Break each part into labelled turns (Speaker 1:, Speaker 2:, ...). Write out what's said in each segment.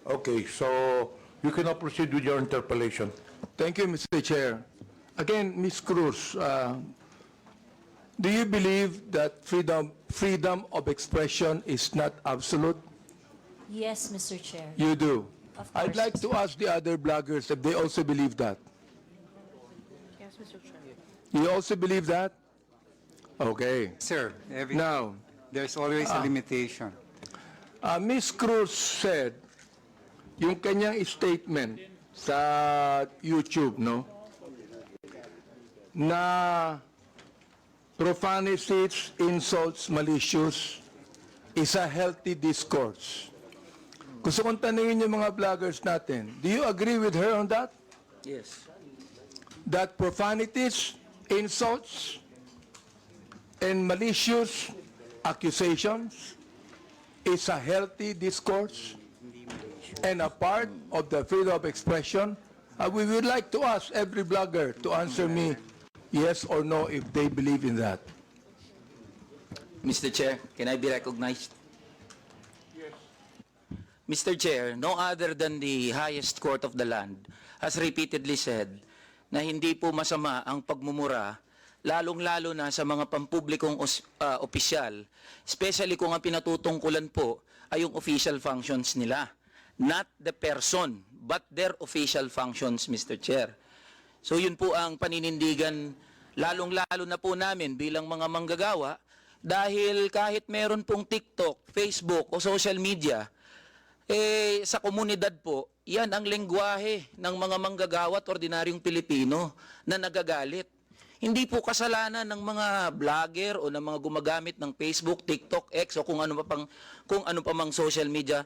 Speaker 1: Okay, so you can now proceed with your interpellation.
Speaker 2: Thank you, Mr. Chair. Again, Ms. Cruz, do you believe that freedom of expression is not absolute?
Speaker 3: Yes, Mr. Chair.
Speaker 2: You do.
Speaker 3: Of
Speaker 2: I'd
Speaker 3: course.
Speaker 2: like to ask the other bloggers if they also believe that.
Speaker 4: Yes, Mr. Chair.
Speaker 2: You also believe that? Okay.
Speaker 5: Sir,
Speaker 2: Now,
Speaker 5: there's always a limitation.
Speaker 2: Ms. Cruz said, yung kanyang statement sa YouTube, no? Na profanities, insults, malicious is a healthy discourse. Gusto kong tanungin yung mga vloggers natin, do you agree with her on that?
Speaker 6: Yes.
Speaker 2: That profanities, insults, and malicious accusations is a healthy discourse and a part of the freedom of expression? We would like to ask every blogger to answer me yes or no if they believe in that.
Speaker 6: Mr. Chair, can I be recognized? Yes. Mr. Chair, no other than the highest court of the land has repeatedly said na hindi po masama ang pagmumura, lalong-lalo na sa mga pampublikong opisyal, especially kung ang pinatutungkulan po ay yung official functions nila. Not the person, but their official functions, Mr. Chair. So yun po ang paninindigan, lalong-lalo na po namin bilang mga manggagawa, dahil kahit meron pong TikTok, Facebook o social media, sa komunidad po, yan ang lengguwahe ng mga manggagawa at ordinaryong Pilipino na nagagalit. Hindi po kasalanan ng mga vlogger o ng mga gumagamit ng Facebook, TikTok, X o kung ano pa mang social media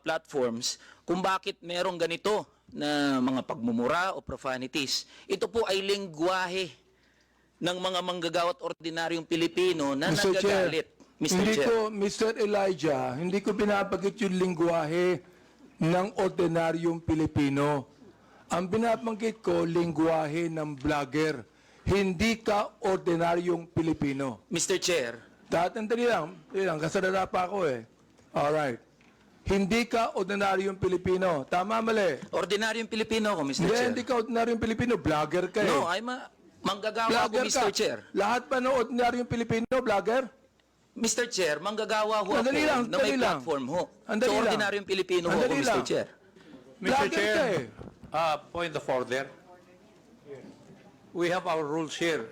Speaker 6: platforms kung bakit merong ganito na mga pagmumura o profanities. Ito po ay lengguwahe ng mga manggagawa at ordinaryong Pilipino na nagagalit. Mr. Chair.
Speaker 2: Mr. Elijah, hindi ko binabagit yung lingwahe ng ordinaryong Pilipino. Ang binabanggit ko, lingwahe ng vlogger. Hindi ka ordinaryong Pilipino.
Speaker 6: Mr. Chair.
Speaker 2: Tatandali lang, kasadala pa ako eh. Alright. Hindi ka ordinaryong Pilipino. Tama, mali?
Speaker 6: Ordinaryong Pilipino ako, Mr. Chair.
Speaker 2: Hindi ka ordinaryong Pilipino. Vlogger ka eh.
Speaker 6: No, I'm a manggagawa ako, Mr. Chair.
Speaker 2: Lahat pa ng ordinaryong Pilipino, vlogger?
Speaker 6: Mr. Chair, manggagawa ho ako
Speaker 2: Andali
Speaker 6: na may
Speaker 2: lang.
Speaker 6: platform ho.
Speaker 2: Andali
Speaker 6: So,
Speaker 2: lang.
Speaker 6: ordinaryong Pilipino ho ako,
Speaker 2: Andali
Speaker 6: Mr.
Speaker 2: lang.
Speaker 6: Chair.
Speaker 1: Mr.
Speaker 2: Vlogger
Speaker 1: Chair,
Speaker 2: ka eh.
Speaker 1: point of order. We have our rules here.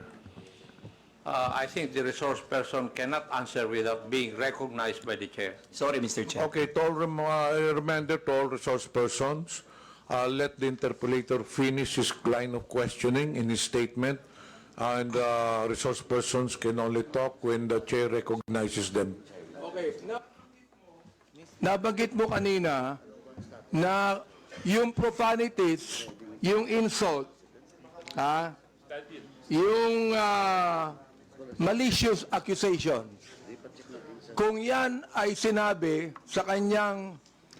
Speaker 1: I think the resource person cannot answer without being recognized by the chair.
Speaker 6: Sorry, Mr. Chair.
Speaker 1: Okay, to all reminder to all resource persons, let the interpolator finish his line of questioning in his statement, and resource persons can only talk when the chair recognizes them.
Speaker 2: Okay. Nabanggit mo kanina na yung profanities, yung insult, yung malicious accusations, kung yan ay sinabi sa kanyang,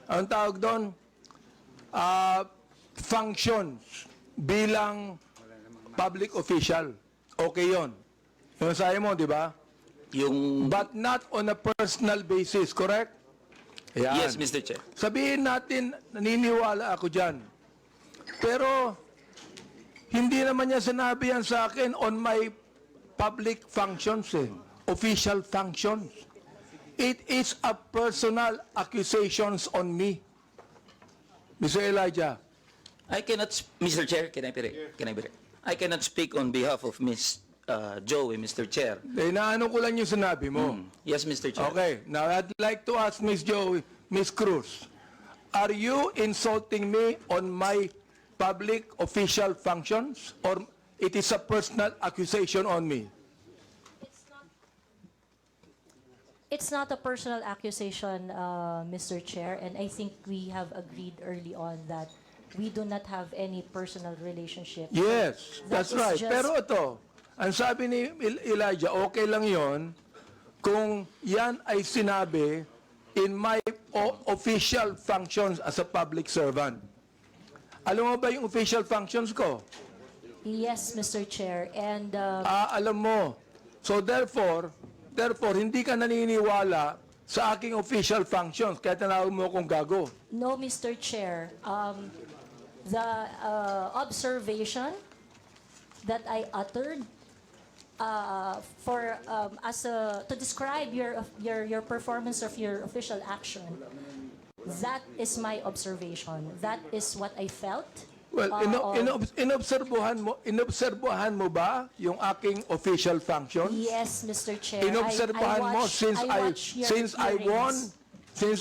Speaker 2: ang tawag doon, functions bilang public official, okay yon. Yung sabi mo, di ba?
Speaker 6: Yung...
Speaker 2: But not on a personal basis, correct? Ayan.
Speaker 6: Yes, Mr. Chair.
Speaker 2: Sabihin natin, naniniwala ako dyan. Pero, hindi naman niya sinabi yan sa akin on my public functions, official functions. It is a personal accusations on me. Mr. Elijah.
Speaker 6: I cannot, Mr. Chair, can I be I cannot speak on behalf of Ms. Joey, Mr. Chair.
Speaker 2: Inaano ko lang yung sinabi mo.
Speaker 6: Yes, Mr. Chair.
Speaker 2: Okay, now I'd like to ask Ms. Joey, Ms. Cruz, are you insulting me on my public official functions or it is a personal accusation on me?
Speaker 3: It's not a personal accusation, Mr. Chair, and I think we have agreed early on that we do not have any personal relationship.
Speaker 2: Yes,
Speaker 3: That
Speaker 2: that's
Speaker 3: is
Speaker 2: right.
Speaker 3: just-
Speaker 2: Pero ito, ang sabi ni Elijah, okay lang yon kung yan ay sinabi in my official functions as a public servant. Alam mo ba yung official functions ko?
Speaker 3: Yes, Mr. Chair, and
Speaker 2: Alam mo. So therefore, hindi ka naniniwala sa aking official functions, kaya tinawag mo akong gago.
Speaker 3: No, Mr. Chair. The observation that I uttered to describe your performance of your official action, that is my observation. That is what I felt.
Speaker 2: Well, inobserbuhan mo ba yung aking official functions?
Speaker 3: Yes, Mr. Chair.
Speaker 2: Inobserbahan mo since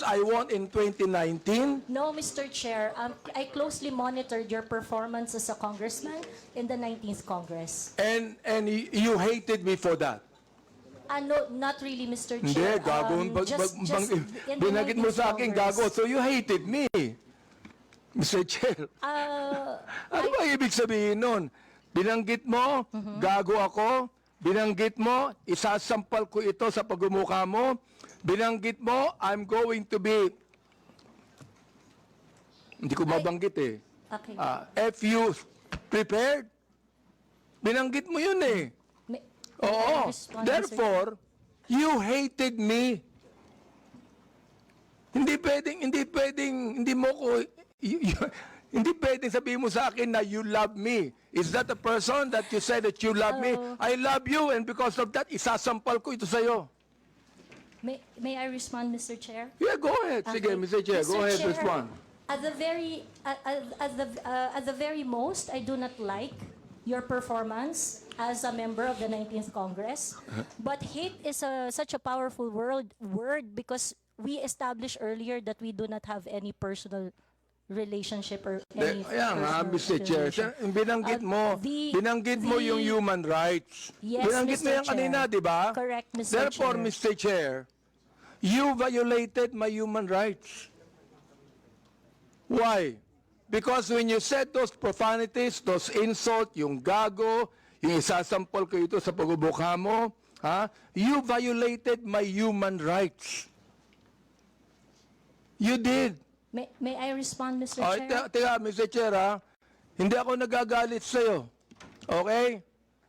Speaker 2: I won in 2019?
Speaker 3: No, Mr. Chair. I closely monitored your performance as a congressman in the 19th Congress.
Speaker 2: And you hated me for that.
Speaker 3: No, not really, Mr.
Speaker 2: Hindi,
Speaker 3: Chair.
Speaker 2: gago. Binagit mo sa akin, gago. So you hated me, Mr. Chair. Ano ba ibig sabihin nun? Binanggit mo, gago ako. Binanggit mo, isasampal ko ito sa pagmumukha mo. Binanggit mo, I'm going to be... Hindi ko mabanggit eh.
Speaker 3: Okay.
Speaker 2: If you prepared, binanggit mo yun eh.
Speaker 3: May
Speaker 2: Oo.
Speaker 3: I respond, Mr.
Speaker 2: Therefore, you hated me. Hindi pwedeng sabihin mo sa akin na you love me. Is that a person that you said that you love me? I love you, and because of that, isasampal ko ito sa'yo.
Speaker 3: May I respond, Mr. Chair?
Speaker 2: Yeah, go ahead. Sige,
Speaker 3: Okay.
Speaker 2: Mr. Chair, go ahead, respond.
Speaker 3: At the very most, I do not like your performance as a member of the 19th Congress. But hate is such a powerful word because we established earlier that we do not have any personal relationship or any
Speaker 2: Kaya nga, Mr. Chair,
Speaker 3: relation.
Speaker 2: binanggit mo yung human rights.
Speaker 3: Yes,
Speaker 2: Binanggit mo
Speaker 3: Mr.
Speaker 2: yan kanina,
Speaker 3: Chair.
Speaker 2: di ba?
Speaker 3: Correct, Mr.
Speaker 2: Therefore,
Speaker 3: Chair.
Speaker 2: Mr. Chair, you violated my human rights. Why? Because when you said those profanities, those insults, yung gago, yung isasampol ko ito sa pagbubukha mo, you violated my human rights. You did.
Speaker 3: May I respond, Mr.
Speaker 2: Oh,
Speaker 3: Chair?
Speaker 2: teka, Mr. Chair, hindi ako nagagalit sa'yo. Okay?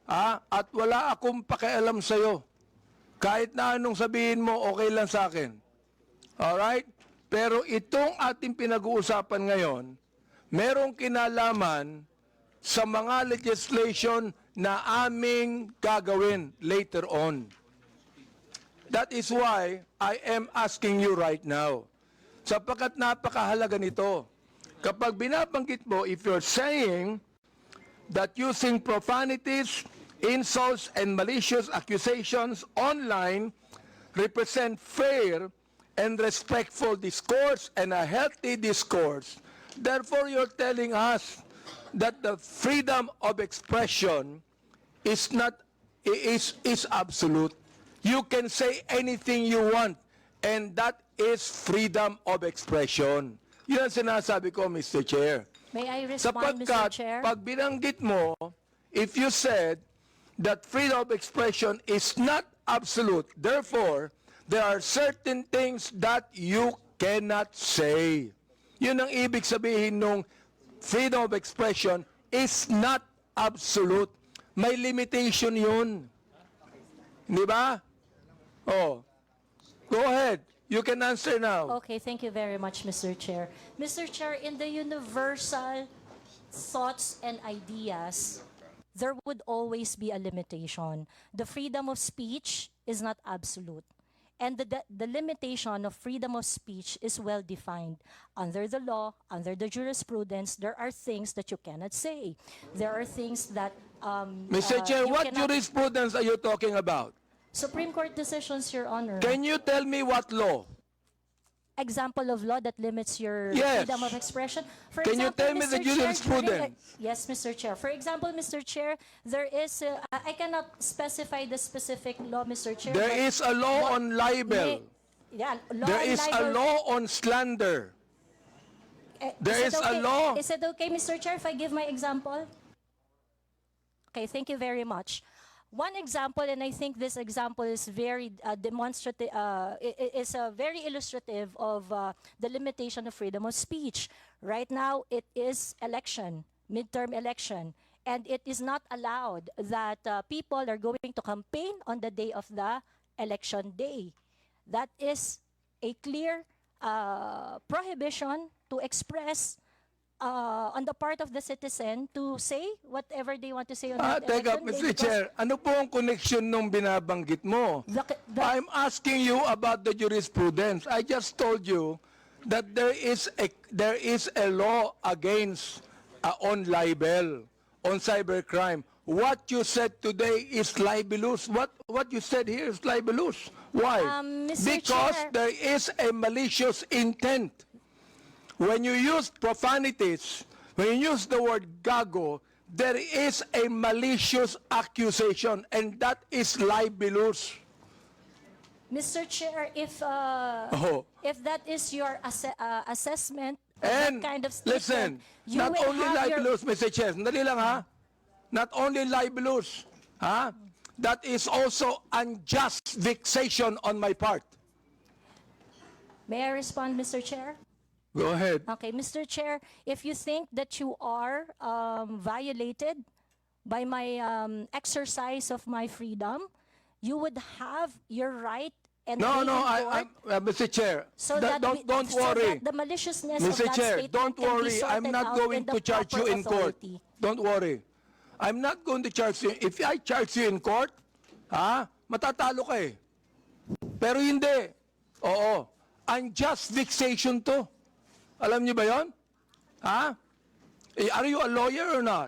Speaker 2: At wala akong pakialam sa'yo. Kahit na anong sabihin mo, okay lang sa akin. Alright? Pero itong ating pinag-uusapan ngayon, merong kinalaman sa mga legislation na aming gagawin later on. That is why I am asking you right now. Sapagkat napakahalaga nito. Kapag binabanggit mo, if you're saying that using profanities, insults, and malicious accusations online represent fair and respectful discourse and a healthy discourse, therefore you're telling us that the freedom of expression is absolute. You can say anything you want, and that is freedom of expression. Yun ang sinasabi ko, Mr. Chair.
Speaker 3: May I respond, Mr.
Speaker 2: Sapagkat,
Speaker 3: Chair?
Speaker 2: pag binanggit mo, if you said that freedom of expression is not absolute, therefore, there are certain things that you cannot say. Yun ang ibig sabihin nung freedom of expression is not absolute. May limitation yun. Di ba? Oh. Go ahead. You can answer now.
Speaker 3: Okay, thank you very much, Mr. Chair. Mr. Chair, in the universal thoughts and ideas, there would always be a limitation. The freedom of speech is not absolute. And the limitation of freedom of speech is well defined. Under the law, under the jurisprudence, there are things that you cannot say. There are things that
Speaker 2: Mr. Chair,
Speaker 3: you
Speaker 2: what
Speaker 3: cannot-
Speaker 2: jurisprudence are you talking about?
Speaker 3: Supreme Court decisions, Your Honor.
Speaker 2: Can you tell me what law?
Speaker 3: Example of law that limits your
Speaker 2: Yes.
Speaker 3: freedom of expression. For
Speaker 2: Can you
Speaker 3: example,
Speaker 2: tell me the
Speaker 3: Mr. Chair,
Speaker 2: jurisprudence?
Speaker 3: Yes, Mr. Chair. For example, Mr. Chair, there is, I cannot specify the specific law, Mr. Chair.
Speaker 2: There
Speaker 3: but
Speaker 2: is a law
Speaker 3: what
Speaker 2: on libel.
Speaker 3: Yeah, law
Speaker 2: There
Speaker 3: on
Speaker 2: is a
Speaker 3: libel.
Speaker 2: law on slander. there is
Speaker 3: Is it
Speaker 2: a
Speaker 3: okay-
Speaker 2: law.
Speaker 3: Is it okay, Mr. Chair, if I give my example? Okay, thank you very much. One example, and I think this example is very demonstrative, is very illustrative of the limitation of freedom of speech. Right now, it is election, midterm election, and it is not allowed that people are going to campaign on the day of the election day. That is a clear prohibition to express on the part of the citizen to say whatever they want to say on that
Speaker 2: Teka,
Speaker 3: election day,
Speaker 2: Mr.
Speaker 3: because
Speaker 2: Chair, ano po ang connection nung binabanggit mo? I'm asking you about the jurisprudence. I just told you that there is a law against on libel, on cybercrime. What you said today is libelous. What you said here is libelous. Why?
Speaker 3: Mr.
Speaker 2: Because
Speaker 3: Chair.
Speaker 2: there is a malicious intent. When you use profanities, when you use the word gago, there is a malicious accusation, and that is libelous.
Speaker 3: Mr. Chair, if
Speaker 2: Oh.
Speaker 3: if that is your assessment of
Speaker 2: And
Speaker 3: that kind of
Speaker 2: listen,
Speaker 3: statement, you
Speaker 2: not
Speaker 3: will
Speaker 2: only
Speaker 3: have your
Speaker 2: libelous, Mr. Chair, sandali lang ha, not only libelous, ha, that is also unjust vexation on my part.
Speaker 3: May I respond, Mr. Chair?
Speaker 2: Go ahead.
Speaker 3: Okay, Mr. Chair, if you think that you are violated by my exercise of my freedom, you would have your right and
Speaker 2: No,
Speaker 3: way
Speaker 2: no,
Speaker 3: in court
Speaker 2: Mr. Chair,
Speaker 3: so that
Speaker 2: don't
Speaker 3: so
Speaker 2: worry.
Speaker 3: that the maliciousness of
Speaker 2: Mr.
Speaker 3: that
Speaker 2: Chair,
Speaker 3: statement
Speaker 2: don't
Speaker 3: can be
Speaker 2: worry. I'm
Speaker 3: sorted
Speaker 2: not
Speaker 3: out
Speaker 2: going
Speaker 3: with the
Speaker 2: to charge you
Speaker 3: proper
Speaker 2: in court.
Speaker 3: authority.
Speaker 2: Don't worry. I'm not going to charge you. If I charge you in court, matatalo ka eh. Pero hindi. Oo. Unjust vexation to. Alam niyo ba yon? Are you a lawyer or not?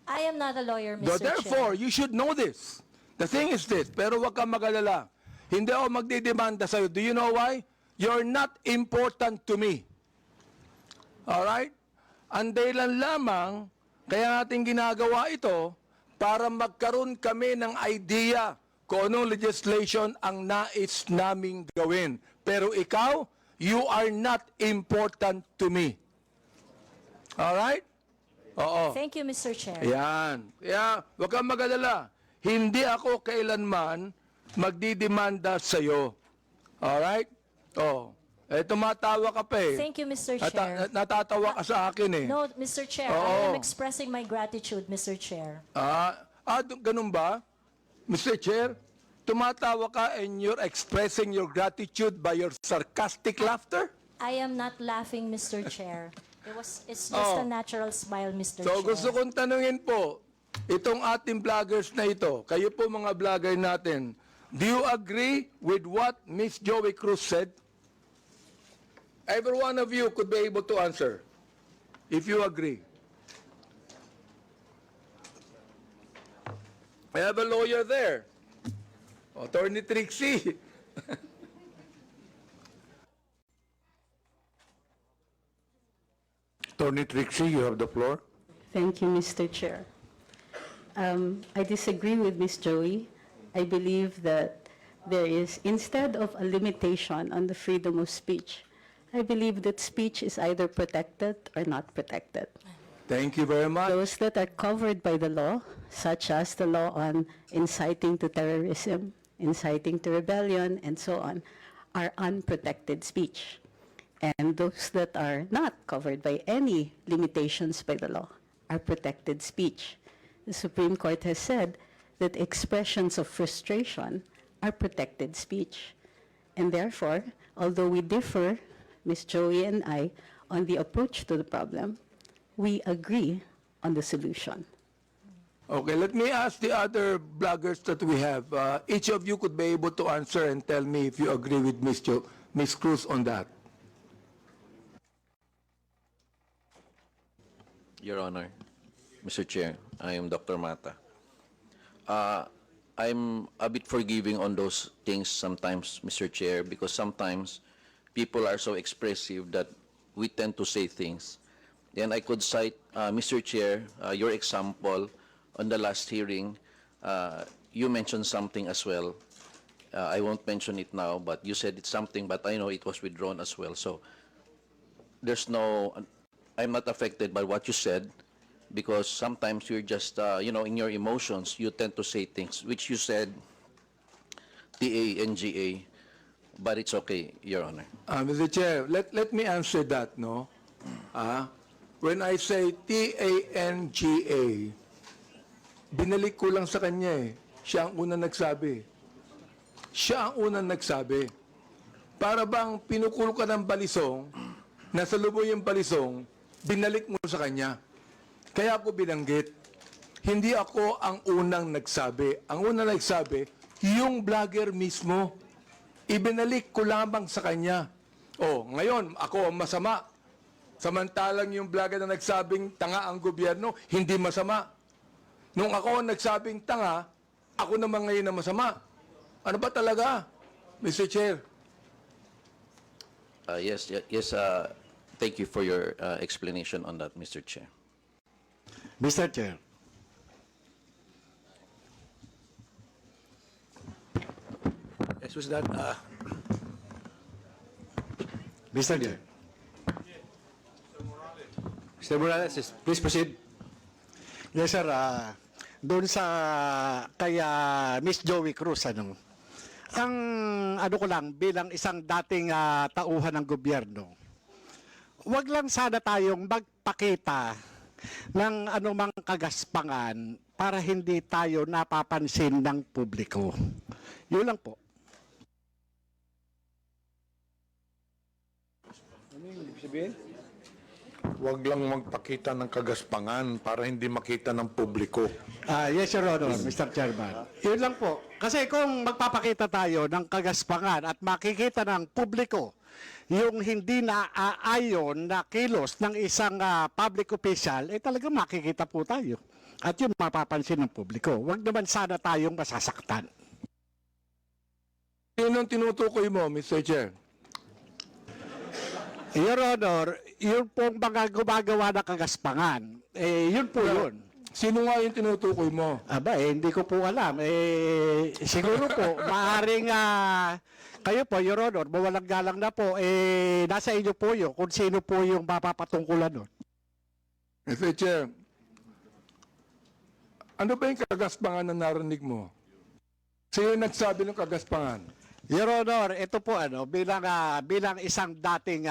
Speaker 3: I am not a lawyer,
Speaker 2: So
Speaker 3: Mr.
Speaker 2: therefore,
Speaker 3: Chair.
Speaker 2: you should know this. The thing is this, pero wag kang mag-alala. Hindi ako magdidemanda sa'yo. Do you know why? You're not important to me. Alright? Ang dahilan lamang, kaya natin ginagawa ito, para magkaroon kami ng idea kung anong legislation ang nais naming gawin. Pero ikaw, you are not important to me. Alright? Oo.
Speaker 3: Thank you, Mr. Chair.
Speaker 2: Yan. Kaya, huwag kang mag-alala. Hindi ako kailanman magdidemanda sa'yo. Alright? Oh. Tumatawa ka pa eh.
Speaker 3: Thank you, Mr. Chair.
Speaker 2: Natatawa ka sa akin eh.
Speaker 3: No, Mr. Chair,
Speaker 2: Oo.
Speaker 3: I am expressing my gratitude, Mr. Chair.
Speaker 2: Ganun ba? Mr. Chair, tumatawa ka and you're expressing your gratitude by your sarcastic laughter?
Speaker 3: I am not laughing, Mr. Chair. It's just a natural smile, Mr.
Speaker 2: So
Speaker 3: Chair.
Speaker 2: gusto kong tanungin po, itong ating vloggers na ito, kayo po mga vlogger natin, do you agree with what Miss Joey Cruz said? Every one of you could be able to answer, if you agree. I have a lawyer there, Attorney Trixie.
Speaker 1: Attorney Trixie, you have the floor.
Speaker 7: Thank you, Mr. Chair. I disagree with Ms. Joey. I believe that there is, instead of a limitation on the freedom of speech, I believe that speech is either protected or not protected.
Speaker 2: Thank you very much.
Speaker 7: Those that are covered by the law, such as the law on inciting to terrorism, inciting to rebellion, and so on, are unprotected speech. And those that are not covered by any limitations by the law are protected speech. The Supreme Court has said that expressions of frustration are protected speech. And therefore, although we differ, Ms. Joey and I, on the approach to the problem, we agree on the solution.
Speaker 2: Okay, let me ask the other bloggers that we have. Each of you could be able to answer and tell me if you agree with Ms. Cruz on that.
Speaker 8: Your Honor, Mr. Chair, I am Dr. Mata. I'm a bit forgiving on those things sometimes, Mr. Chair, because sometimes people are so expressive that we tend to say things. And I could cite, Mr. Chair, your example on the last hearing. You mentioned something as well. I won't mention it now, but you said it's something, but I know it was withdrawn as well. So there's no, I'm not affected by what you said, because sometimes you're just, in your emotions, you tend to say things, which you said, TANGA, but it's okay, Your Honor.
Speaker 2: Mr. Chair, let me answer that, no? When I say TANGA, binalik ko lang sa kanya eh. Siya ang unang nagsabi. Siya ang unang nagsabi. para bang pinukulo ka ng balisong, nasa lubo yung balisong, binalik mo sa kanya. Kaya ako binanggit, hindi ako ang unang nagsabi. Ang unang nagsabi, yung vlogger mismo, ibinalik ko lamang sa kanya. Oh, ngayon, ako ang masama. Samantalang yung vlogger na nagsabing tanga ang gobyerno, hindi masama. Nung ako ang nagsabing tanga, ako naman ngayon na masama. Ano ba talaga, Mr. Chair?
Speaker 8: Yes, thank you for your explanation on that, Mr. Chair.
Speaker 9: Mr. Chair.
Speaker 10: Yes, was that,
Speaker 9: Mr. Chair.
Speaker 10: Mr. Morales, please proceed.
Speaker 9: Yes, sir. Doon sa kaya Miss Joey Cruz, ang ano ko lang, bilang isang dating tauhan ng gobyerno, wag lang sana tayong magpakita ng anumang kagaspangan para hindi tayo napapansin ng publiko. Yun lang po.
Speaker 1: Huwag lang magpakita ng kagaspangan para hindi makita ng publiko.
Speaker 9: Yes, Your Honor, Mr. Chairman. Yun lang po. Kasi kung magpapakita tayo ng kagaspangan at makikita ng publiko yung hindi naaayon na kilos ng isang public official, talagang makikita po tayo. At yun mapapansin ng publiko. Huwag naman sana tayong masasaktan.
Speaker 2: Yun ang tinutukoy mo, Mr. Chair.
Speaker 9: Your Honor, yun pong mga gumagawa ng kagaspangan, yun po yun.
Speaker 2: Sino nga yung tinutukoy mo?
Speaker 9: Aba, hindi ko po alam. Siguro po, maaaring kayo po, Your Honor, mawalang galang na po, nasa inyo po yun kung sino po yung mapapatungkulan nun.
Speaker 2: Mr. Chair, ano ba yung kagaspangan na narinig mo? Sino yung nagsabi ng kagaspangan?
Speaker 9: Your Honor, ito po bilang isang dating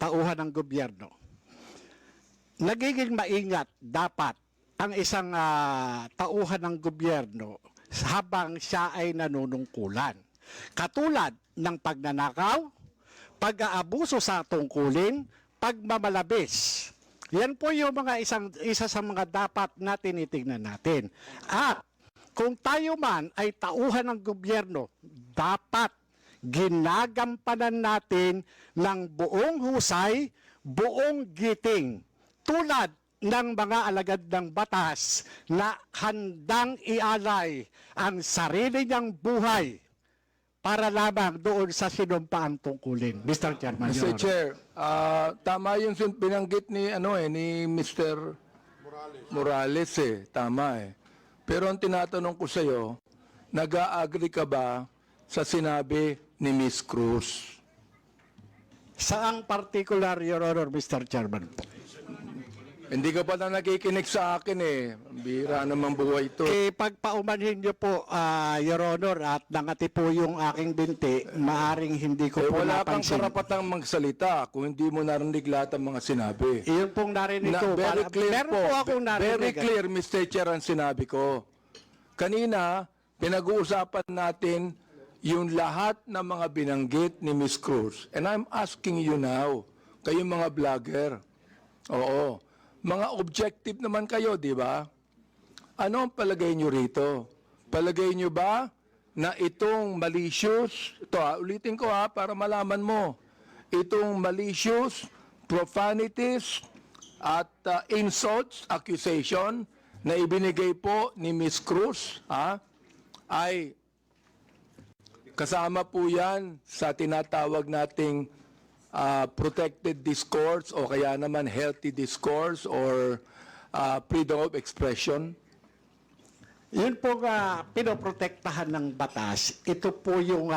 Speaker 9: tauhan ng gobyerno. Nagiging maingat dapat ang isang tauhan ng gobyerno habang siya ay nanunungkulan. Katulad ng pagnanakaw, pag-aabuso sa tungkulin, pagmamalabis. Yan po yung isa sa mga dapat na tinitingnan natin. At kung tayo man ay tauhan ng gobyerno, dapat ginagampanan natin ng buong husay, buong giting, tulad ng mga alagad ng batas na handang ialay ang sarili niyang buhay para lamang doon sa sinumpaang tungkulin. Mr. Chairman, Your
Speaker 2: Mr.
Speaker 9: Honor.
Speaker 2: Chair, tama yung binanggit ni Mr. Morales tama Pero ang tinatanong ko sa iyo, nag-a-agree ka ba sa sinabi ni Miss Cruz?
Speaker 9: Saang particular, Your Honor, Mr. Chairman po?
Speaker 2: Hindi ka pa na nakikinig sa akin Bira naman buhay ito.
Speaker 9: Pagpaumanhin niyo po, Your Honor, at nangati po yung aking binti, maaring hindi ko po
Speaker 2: Wala kang
Speaker 9: napansin.
Speaker 2: karapatang magsalita kung hindi mo narinig lahat ang mga sinabi.
Speaker 9: Iyon pong narinig ko.
Speaker 2: Very clear
Speaker 9: Meron po akong narinig.
Speaker 2: Very clear, Mr. Chair, ang sinabi ko. Kanina, pinag-uusapan natin yung lahat ng mga binanggit ni Miss Cruz. And I'm asking you now, kayong mga vlogger, oo, mga objective naman kayo, di ba? Ano ang palagay nyo rito? Palagay nyo ba na itong malicious, ulitin ko para malaman mo, itong malicious, profanities, at insults, accusation na ibinigay po ni Miss Cruz, ay kasama po yan sa tinatawag nating protected discourse o kaya naman healthy discourse or freedom of expression.
Speaker 9: Yun po pinoprotektahan ng batas. Ito po yung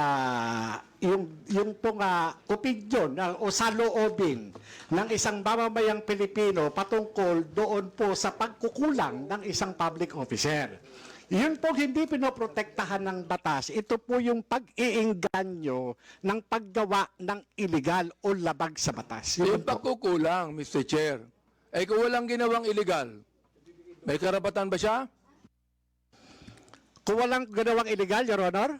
Speaker 9: opinion o saloobin ng isang mamamayang Pilipino patungkol doon po sa pagkukulang ng isang public officer. Yun po hindi pinoprotektahan ng batas. Ito po yung pag-iinganyo ng paggawa ng illegal o labag sa batas. Yun
Speaker 2: Yung
Speaker 9: po.
Speaker 2: pagkukulang, Mr. Chair, kung walang ginawang illegal, may karapatan ba siya?
Speaker 9: Kung walang ginawang illegal, Your Honor,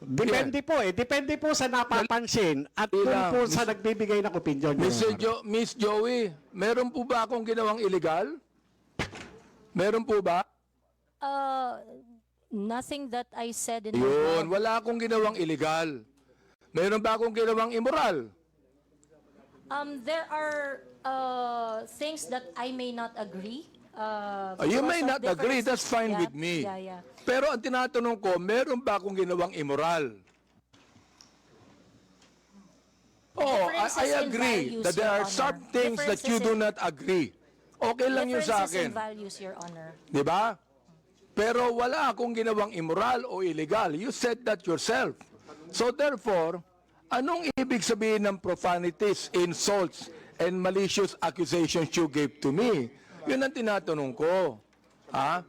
Speaker 9: Depende po eh. Depende po sa napapansin at kung
Speaker 2: Ilang,
Speaker 9: po sa nagbibigay ng opinion. Your Honor.
Speaker 2: Miss Joey, meron po ba akong ginawang illegal? Meron po ba?
Speaker 3: Nothing that I said in my
Speaker 2: Yun,
Speaker 3: mouth.
Speaker 2: wala akong ginawang illegal. Meron ba akong ginawang immoral?
Speaker 3: There are things that I may not agree.
Speaker 2: You
Speaker 3: because
Speaker 2: may
Speaker 3: of
Speaker 2: not agree,
Speaker 3: differences.
Speaker 2: that's fine
Speaker 3: Yeah,
Speaker 2: with me.
Speaker 3: Yeah.
Speaker 2: Pero ang tinatanong ko, meron ba akong ginawang immoral? Oh,
Speaker 3: Differences
Speaker 2: I
Speaker 3: in
Speaker 2: agree
Speaker 3: values,
Speaker 2: that there
Speaker 3: Your
Speaker 2: are some
Speaker 3: Honor.
Speaker 2: things that you
Speaker 3: Differences
Speaker 2: do
Speaker 3: in-
Speaker 2: not agree. Okay lang yun sa
Speaker 3: Differences in
Speaker 2: akin.
Speaker 3: values, Your Honor.
Speaker 2: Di ba? Pero wala akong ginawang immoral o illegal. You said that yourself. So therefore, anong ibig sabihin ng profanities, insults, and malicious accusations you gave to me? Yun ang tinatanong ko. Ha?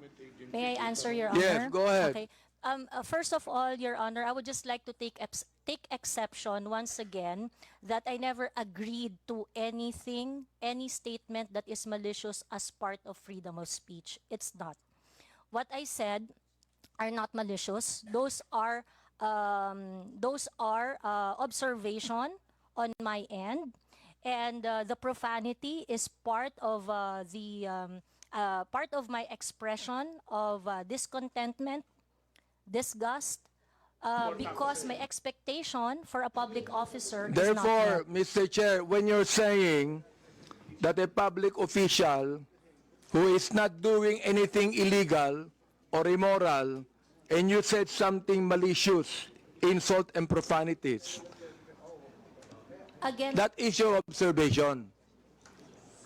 Speaker 3: May I answer, Your
Speaker 2: Yes,
Speaker 3: Honor?
Speaker 2: go ahead.
Speaker 3: Okay. First of all, Your Honor, I would just like to take exception once again that I never agreed to anything, any statement that is malicious as part of freedom of speech. It's not. What I said are not malicious. Those are observation on my end, and the profanity is part of part of my expression of discontentment, disgust, because my expectation for a public officer is
Speaker 2: Therefore,
Speaker 3: not met.
Speaker 2: Mr. Chair, when you're saying that a public official who is not doing anything illegal or immoral, and you said something malicious, insult and profanities,
Speaker 3: Again,
Speaker 2: that is your observation.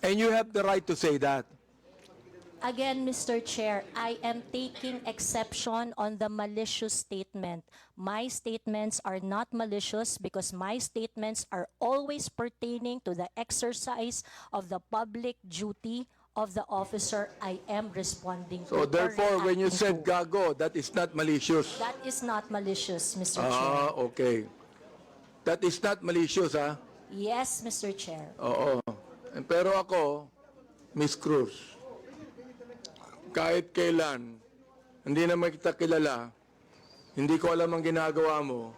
Speaker 2: And you have the right to say that.
Speaker 3: Again, Mr. Chair, I am taking exception on the malicious statement. My statements are not malicious because my statements are always pertaining to the exercise of the public duty of the officer I am responding to.
Speaker 2: So
Speaker 3: or
Speaker 2: therefore, when you
Speaker 3: reacting
Speaker 2: said
Speaker 3: to.
Speaker 2: gago, that is not malicious.
Speaker 3: That is not malicious, Mr. Chair.
Speaker 2: Ah, okay. That is not malicious, ha?
Speaker 3: Yes, Mr. Chair.
Speaker 2: Oo. Pero ako, Miss Cruz, kahit kailan, hindi naman kita kilala, hindi ko alam ang ginagawa mo,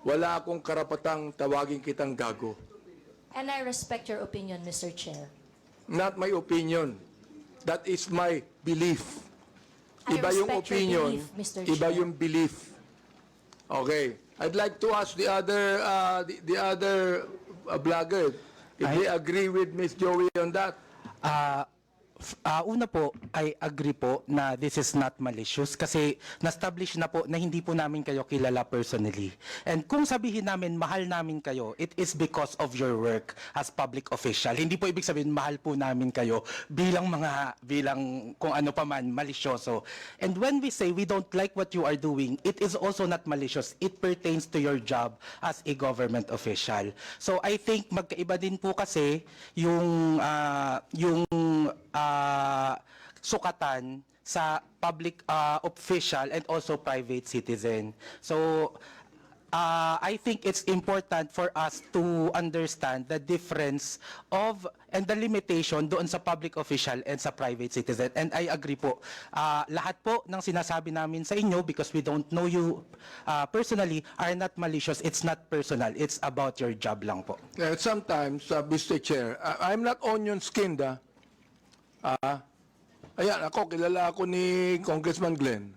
Speaker 2: wala akong karapatang tawagin kitang gago.
Speaker 3: And I respect your opinion, Mr. Chair.
Speaker 2: Not my opinion. That is my belief.
Speaker 3: I
Speaker 2: Iba yung
Speaker 3: respect your
Speaker 2: opinion,
Speaker 3: belief, Mr.
Speaker 2: iba
Speaker 3: Chair.
Speaker 2: yung belief. Okay. I'd like to ask the other vlogger if they agree with Miss Joey on that.
Speaker 11: Una po, I agree po na this is not malicious kasi na-establish na po na hindi po namin kayo kilala personally. And kung sabihin namin mahal namin kayo, it is because of your work as public official. Hindi po ibig sabihin mahal po namin kayo bilang kung ano pa man, malisyoso. And when we say we don't like what you are doing, it is also not malicious. It pertains to your job as a government official. So I think magkaiba din po kasi yung sukatan sa public official and also private citizen. So I think it's important for us to understand the difference of and the limitation doon sa public official and sa private citizen. And I agree po. Lahat po ng sinasabi namin sa inyo, because we don't know you personally, are not malicious. It's not personal. It's about your job lang po.
Speaker 2: Sometimes, Mr. Chair, I'm not onion-skinned, ayan, kilala ako ni Congressman Glenn.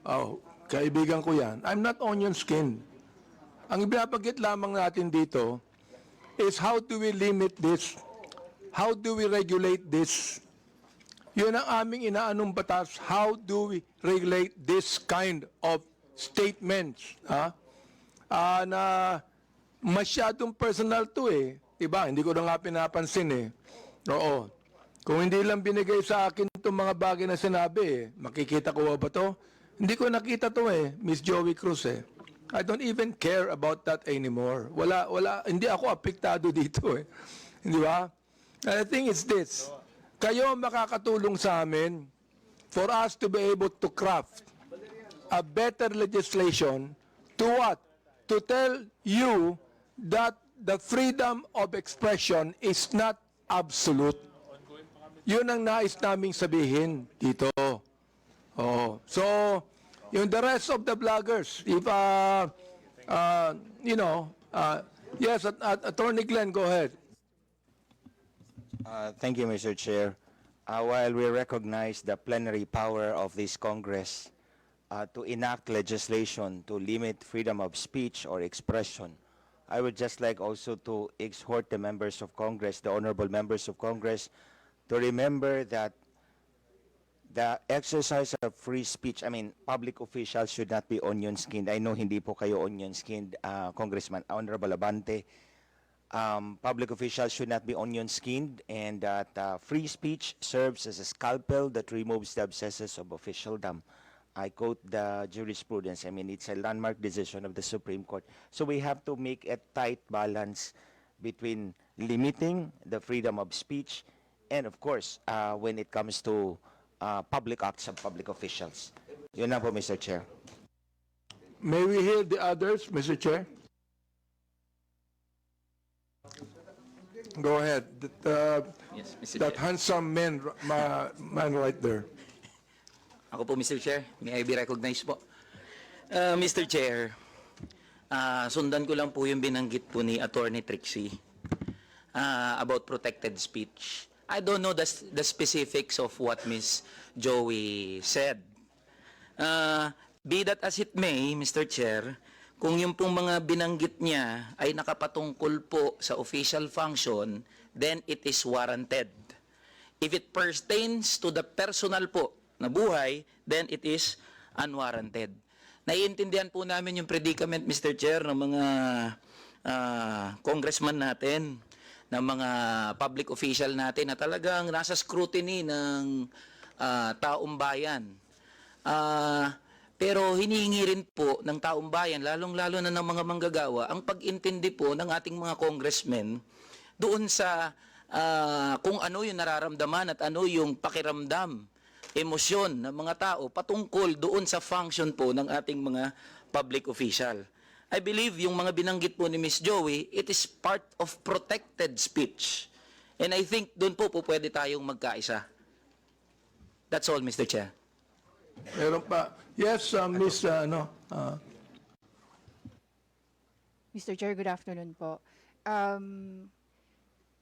Speaker 2: Oh, kaibigan ko yan. I'm not onion-skinned. Ang ibinabagit lamang natin dito is how do we limit this? How do we regulate this? Yun ang aming inaanong batas. How do we regulate this kind of statements? Na masyadong personal to eh. Diba? Hindi ko na nga pinapansin eh. Oo. Kung hindi lang binigay sa akin itong mga bagay na sinabi, makikita ko ba to? Hindi ko nakita to eh, Miss Joey Cruz eh. I don't even care about that anymore. Hindi ako apektado dito eh. Di ba? And the thing is this, kayo makakatulong sa amin for us to be able to craft a better legislation to what? To tell you that the freedom of expression is not absolute. Yun ang nais naming sabihin dito. Oh. So, Yung the rest of the vloggers, if, yes, Attorney Glenn, go ahead.
Speaker 12: Thank you, Mr. Chair. While we recognize the plenary power of this Congress to enact legislation to limit freedom of speech or expression, I would just like also to exhort the members of Congress, the honorable members of Congress, to remember that the exercise of free speech, public officials should not be onion-skinned. I know hindi po kayo onion-skinned, Congressman, Honorable Abante. Public officials should not be onion-skinned, and that free speech serves as a scalpel that removes the abscesses of officialdom. I quote the jurisprudence. It's a landmark decision of the Supreme Court. So we have to make a tight balance between limiting the freedom of speech and, of course, when it comes to public acts of public officials. Yun lang po, Mr. Chair.
Speaker 2: May we hear the others, Mr. Chair? Go ahead.
Speaker 6: Yes, Mr.
Speaker 2: That
Speaker 6: Chair.
Speaker 2: handsome man right there.
Speaker 6: Ako po, Mr. Chair. May I be recognized po? Mr. Chair, sundan ko lang po yung binanggit po ni Attorney Trixie about protected speech. I don't know the specifics of what Ms. Joey said. Be that as it may, Mr. Chair, kung yung pong mga binanggit niya ay nakapatungkol po sa official function, then it is warranted. If it pertains to the personal po na buhay, then it is unwarranted. Naiintindihan po namin yung predicament, Mr. Chair, ng mga congressman natin, ng mga public official natin na talagang nasa scrutiny ng taong bayan. Pero hinihingi rin po ng taong bayan, lalong-lalo na ng mga manggagawa, ang pag-intindi po ng ating mga congressmen doon sa kung ano yung nararamdaman at ano yung pakiramdam, emosyon ng mga tao patungkol doon sa function po ng ating mga public official. I believe yung mga binanggit po ni Ms. Joey, it is part of protected speech. And I think doon po pwede tayong magkaisa. That's all, Mr. Chair.
Speaker 2: Meron pa. Yes, Miss,
Speaker 4: Mr. Chair, good afternoon po.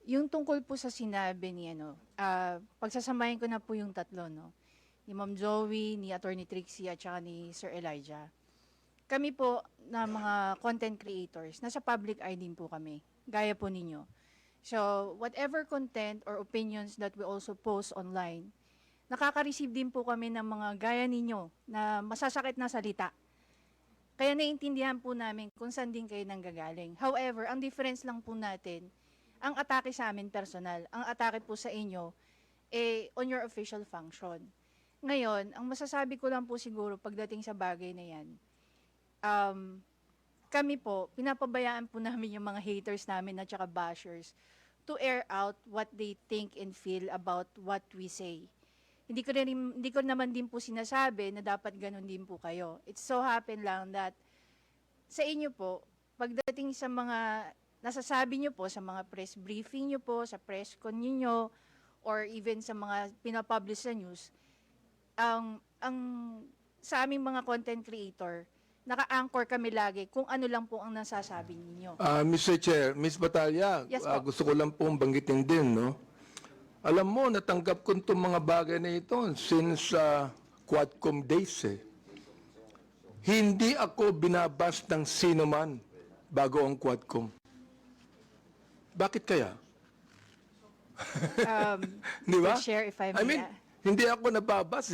Speaker 4: Yung tungkol po sa sinabi ni, pagsasamahin ko na po yung tatlo, ni Ma'am Joey, ni Attorney Trixie, at saka ni Sir Elijah. Kami po na mga content creators, nasa public eye din po kami, gaya po ninyo. So, whatever content or opinions that we also post online, nakaka-receive din po kami ng mga gaya ninyo na masasakit na salita. Kaya naiintindihan po namin kung saan din kayo nanggagaling. However, ang difference lang po natin, ang atake sa amin personal, ang atake po sa inyo, on your official function. Ngayon, ang masasabi ko lang po siguro pagdating sa bagay na yan, kami po, pinapabayaan po namin yung mga haters namin at saka bashers to air out what they think and feel about what we say. Hindi ko naman din po sinasabi na dapat ganun din po kayo. It so happen lang that sa inyo po, pagdating sa mga nasasabi nyo po, sa mga press briefing nyo po, sa press con nyo, or even sa mga pinapublish sa news, ang sa aming mga content creator, naka-anchor kami lagi kung ano lang po ang nasasabi ninyo.
Speaker 2: Mr. Chair, Ms. Batalya,
Speaker 4: Yes po.
Speaker 2: gusto ko lang pong banggitin din, Alam mo, natanggap ko itong mga bagay na ito since Quadcom days, Hindi ako binabas ng sino man bago ang Quadcom. Bakit kaya? Di ba?
Speaker 4: Mr. Chair, if I may,
Speaker 2: hindi ako nababas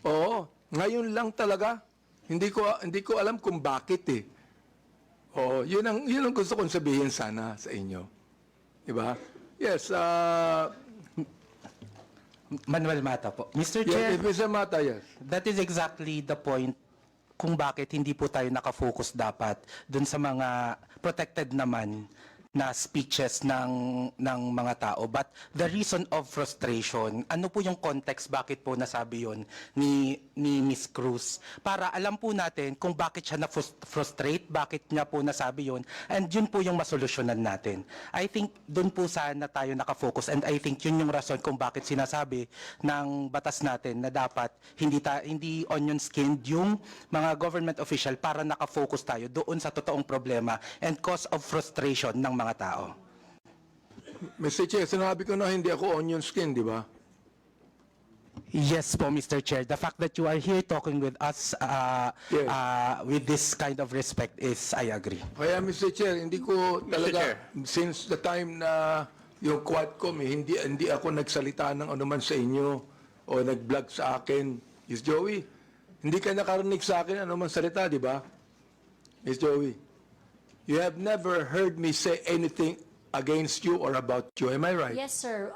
Speaker 2: Oo, ngayon lang talaga. Hindi ko alam kung bakit Oo, yun ang gusto kong sabihin sana sa inyo. Di ba? Yes,
Speaker 11: Manuel Mata po. Mr.
Speaker 2: yes,
Speaker 11: Chair,
Speaker 2: if Mr. Mata, yes.
Speaker 11: that is exactly the point kung bakit hindi po tayo nakafocus dapat dun sa mga protected naman na speeches ng mga tao. But the reason of frustration, ano po yung context bakit po nasabi yon ni ni Miss Cruz para alam po natin kung bakit siya na-frustrate, bakit niya po nasabi yun, and yun po yung masolusyonan natin. I think dun po sana tayo nakafocus, and I think yun yung rason kung bakit sinasabi ng batas natin na dapat hindi onion-skinned yung mga government official para nakafocus tayo doon sa totoong problema and cause of frustration ng mga tao.
Speaker 2: Mr. Chair, sinabi ko na hindi ako onion skin, di ba?
Speaker 11: Yes po, Mr. Chair. The fact that you are here talking with us
Speaker 2: Yes.
Speaker 11: with this kind of respect is, I agree.
Speaker 2: Kaya Mr. Chair, hindi ko talaga, since the time na yung Quadcom, hindi ako nagsalita ng anuman sa inyo o nag-vlog sa akin. Miss Joey, hindi ka nakarinig sa akin anuman salita, di ba? Miss Joey, you have never heard me say anything against you or about you. Am I right?
Speaker 3: Yes, sir.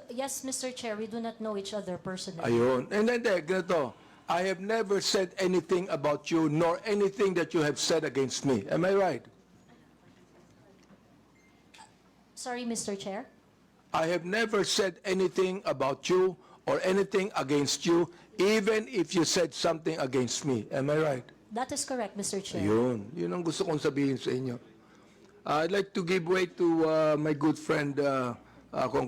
Speaker 3: Yes, Mr. Chair, we do not know each other personally.
Speaker 2: Ayun. And then, ganito. I have never said anything about you nor anything that you have said against me. Am I right?
Speaker 3: Sorry, Mr. Chair.
Speaker 2: I have never said anything about you or anything against you, even if you said something against me. Am I right?
Speaker 3: That is correct, Mr. Chair.
Speaker 2: Yun. Yun ang gusto kong sabihin sa inyo. I'd like to give way to my good friend, Congressman